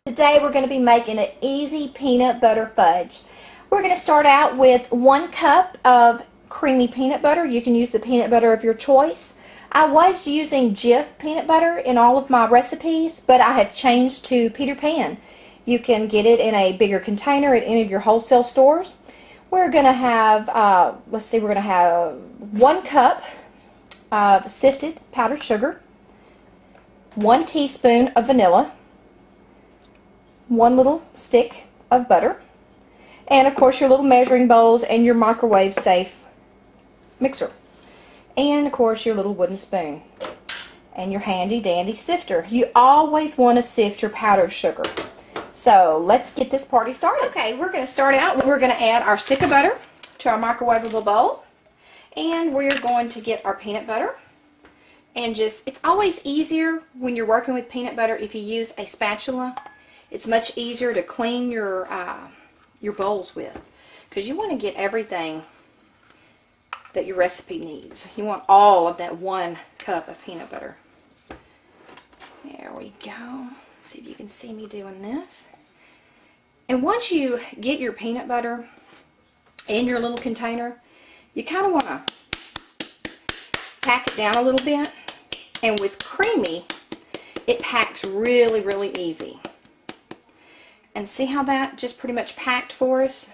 Today we're going to be making an easy peanut butter fudge. We're going to start out with 1 cup of creamy peanut butter. You can use the peanut butter of your choice. I was using Jif peanut butter in all of my recipes, but I have changed to Peter Pan. You can get it in a bigger container at any of your wholesale stores. We're going to have, we're going to have 1 cup of sifted powdered sugar, 1 teaspoon of vanilla, 1 little stick of butter, and of course your little measuring bowls and your microwave safe mixer, and of course your little wooden spoon and your handy dandy sifter. You always want to sift your powdered sugar. So let's get this party started. Okay, we're going to start out. We're going to add our stick of butter to our microwavable bowl, and we're going to get our peanut butter. And it's always easier when you're working with peanut butter if you use a spatula. It's much easier to clean your bowls with, because you want to get everything that your recipe needs. You want all of that 1 cup of peanut butter. There we go. See if you can see me doing this. And once you get your peanut butter in your little container, you kind of want to pack it down a little bit. And with creamy, it packs really, really easy. And see how that just pretty much packed for us?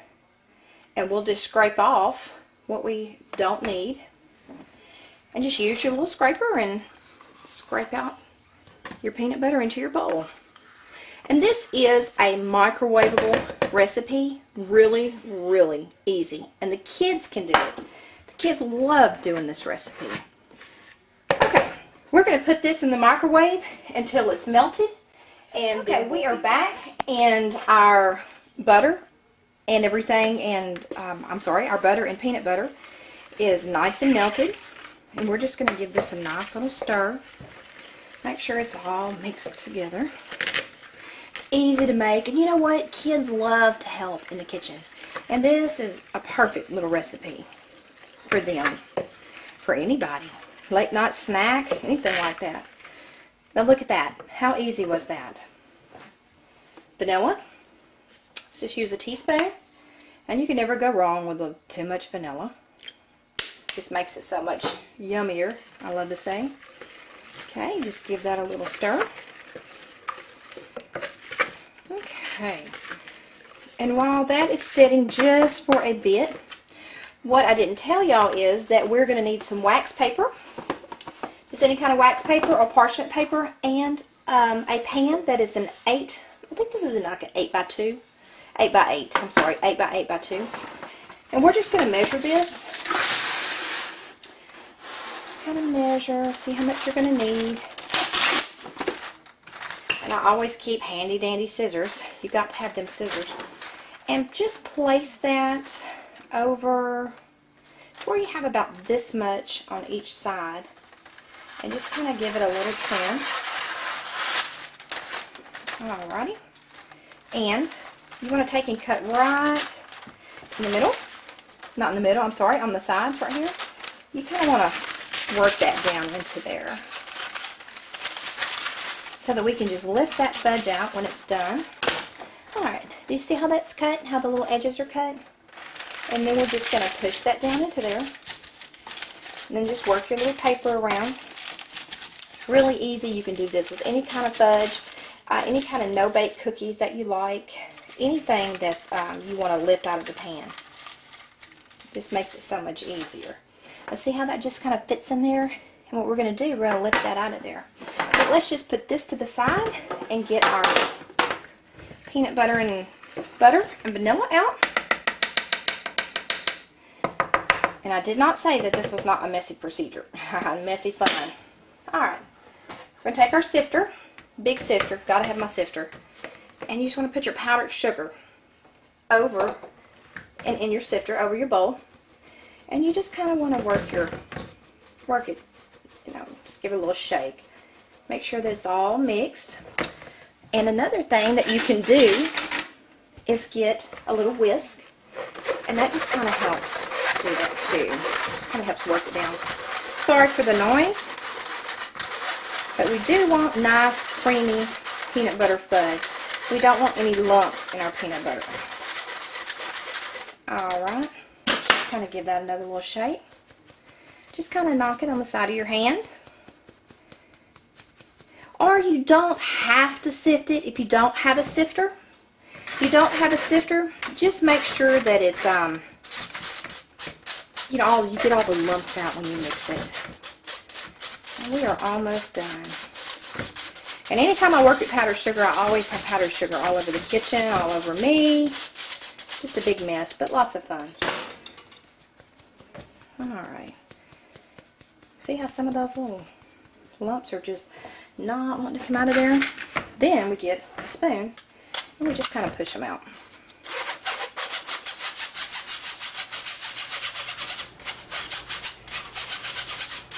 And we'll just scrape off what we don't need. And just use your little scraper and scrape out your peanut butter into your bowl. And this is a microwavable recipe. Really, really easy. And the kids can do it. The kids love doing this recipe. Okay, we're going to put this in the microwave until it's melted. And okay, we are back, and our butter and everything, and our butter and peanut butter is nice and melted. And we're just going to give this a nice little stir. Make sure it's all mixed together. It's easy to make, and you know what? Kids love to help in the kitchen. And this is a perfect little recipe for them, for anybody. Late night snack, anything like that. Now look at that. How easy was that? Vanilla. Let's just use a teaspoon. And you can never go wrong with too much vanilla. This makes it so much yummier, I love to say. Okay, just give that a little stir. Okay. And while that is sitting just for a bit, what I didn't tell y'all is that we're going to need some wax paper. Just any kind of wax paper or parchment paper, and a pan that is an 8, I think this is like an 8 by 2, 8 by 8, I'm sorry, 8 by 8 by 2. And we're just going to measure this. Just kind of measure, see how much you're going to need. And I always keep handy dandy scissors. You've got to have them scissors. And just place that over where you have about this much on each side. And just kind of give it a little trim. Alrighty. And you want to take and cut right in the middle. Not in the middle, I'm sorry, on the sides right here. You kind of want to work that down into there, so that we can just lift that fudge out when it's done. Alright, do you see how that's cut? How the little edges are cut? And then we're just going to push that down into there. And then just work your little paper around. Really easy. You can do this with any kind of fudge, any kind of no-bake cookies that you like, anything that's you want to lift out of the pan. Just makes it so much easier. Let's see how that just kind of fits in there. And what we're going to do, we're going to lift that out of there. But let's just put this to the side and get our peanut butter and vanilla out. And I did not say that this was not a messy procedure. Messy fun. Alright. We're going to take our sifter, big sifter, gotta have my sifter, and you just want to put your powdered sugar over and in your sifter over your bowl, and you just kind of want to work it, you know, just give it a little shake. Make sure that it's all mixed. And another thing that you can do is get a little whisk, and that just kind of helps do that too. Just kind of helps work it down. Sorry for the noise. But we do want nice, creamy peanut butter fudge. We don't want any lumps in our peanut butter. Alright, just kind of give that another little shake. Just kind of knock it on the side of your hand. Or you don't have to sift it if you don't have a sifter. If you don't have a sifter, just make sure that it's, you get all the lumps out when you mix it. And we are almost done. And anytime I work with powdered sugar, I always have powdered sugar all over the kitchen, all over me. Just a big mess, but lots of fun. Alright. See how some of those little lumps are just not wanting to come out of there? Then we get a spoon and we just kind of push them out.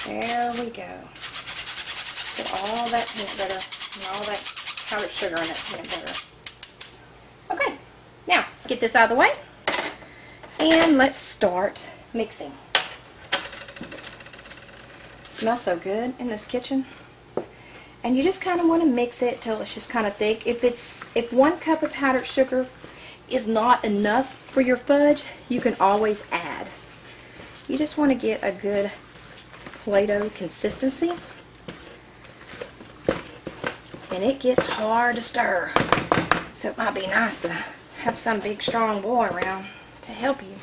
There we go. Get all that peanut butter and all that powdered sugar in that peanut butter. Okay, now let's get this out of the way and let's start mixing. It smells so good in this kitchen. And you just kind of want to mix it till it's just kind of thick. If 1 cup of powdered sugar is not enough for your fudge, you can always add. You just want to get a good Play-Doh consistency. And it gets hard to stir. So it might be nice to have some big strong boy around to help you.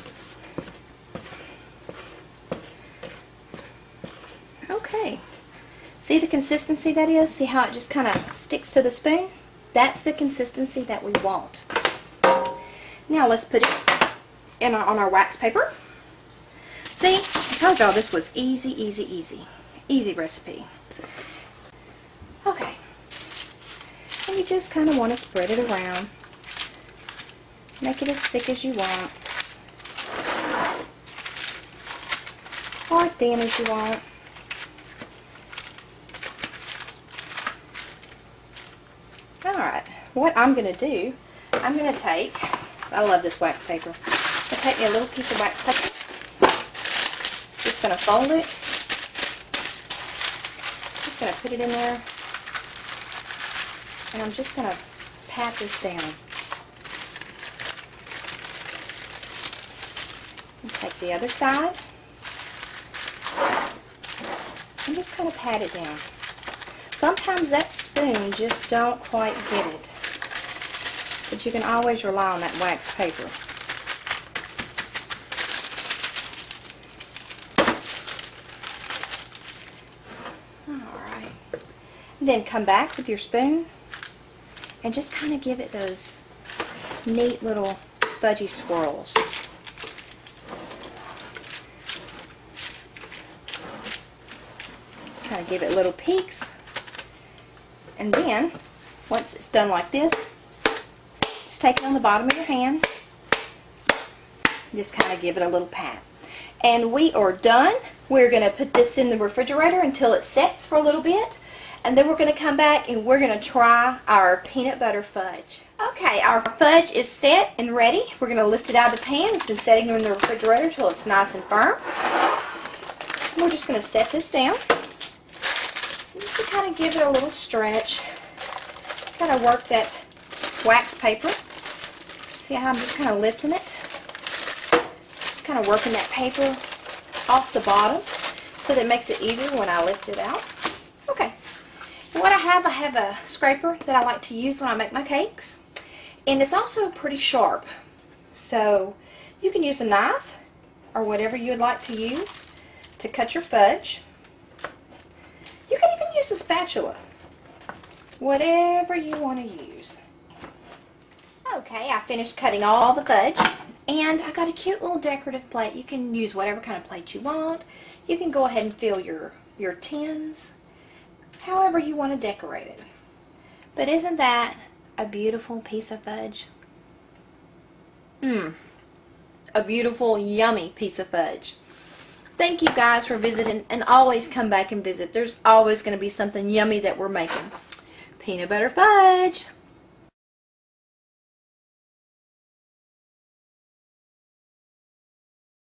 Okay. See the consistency that is? See how it just kind of sticks to the spoon? That's the consistency that we want. Now let's put it on our wax paper. See, I told y'all this was easy, easy, easy. Easy recipe. Okay. And you just kind of want to spread it around. Make it as thick as you want. Or thin as you want. Alright, what I'm going to do, I'm going to take, I love this wax paper. I'm going to take me a little piece of wax paper. Just going to fold it. Just going to put it in there. And I'm just going to pat this down. And take the other side. And just kind of pat it down. Sometimes that spoon just don't quite get it. But you can always rely on that wax paper. Alright. Then come back with your spoon and just kind of give it those neat little fudgy swirls. Just kind of give it little peeks. And then, once it's done like this, just take it on the bottom of your hand. Just kind of give it a little pat. And we are done. We're going to put this in the refrigerator until it sets for a little bit. And then we're going to come back and we're going to try our peanut butter fudge. Okay, our fudge is set and ready. We're going to lift it out of the pan. It's been setting in the refrigerator until it's nice and firm. We're just going to set this down. Just to kind of give it a little stretch. Kind of work that wax paper. See how I'm just kind of lifting it? Just kind of working that paper off the bottom so that it makes it easier when I lift it out. Okay. And what I have a scraper that I like to use when I make my cakes. And it's also pretty sharp. So you can use a knife or whatever you would like to use to cut your fudge. You can even use a spatula. Whatever you want to use. Okay, I finished cutting all the fudge. And I got a cute little decorative plate. You can use whatever kind of plate you want. You can go ahead and fill your tins however you want to decorate it. But isn't that a beautiful piece of fudge? A beautiful, yummy piece of fudge. Thank you guys for visiting, and always come back and visit. There's always going to be something yummy that we're making. Peanut butter fudge.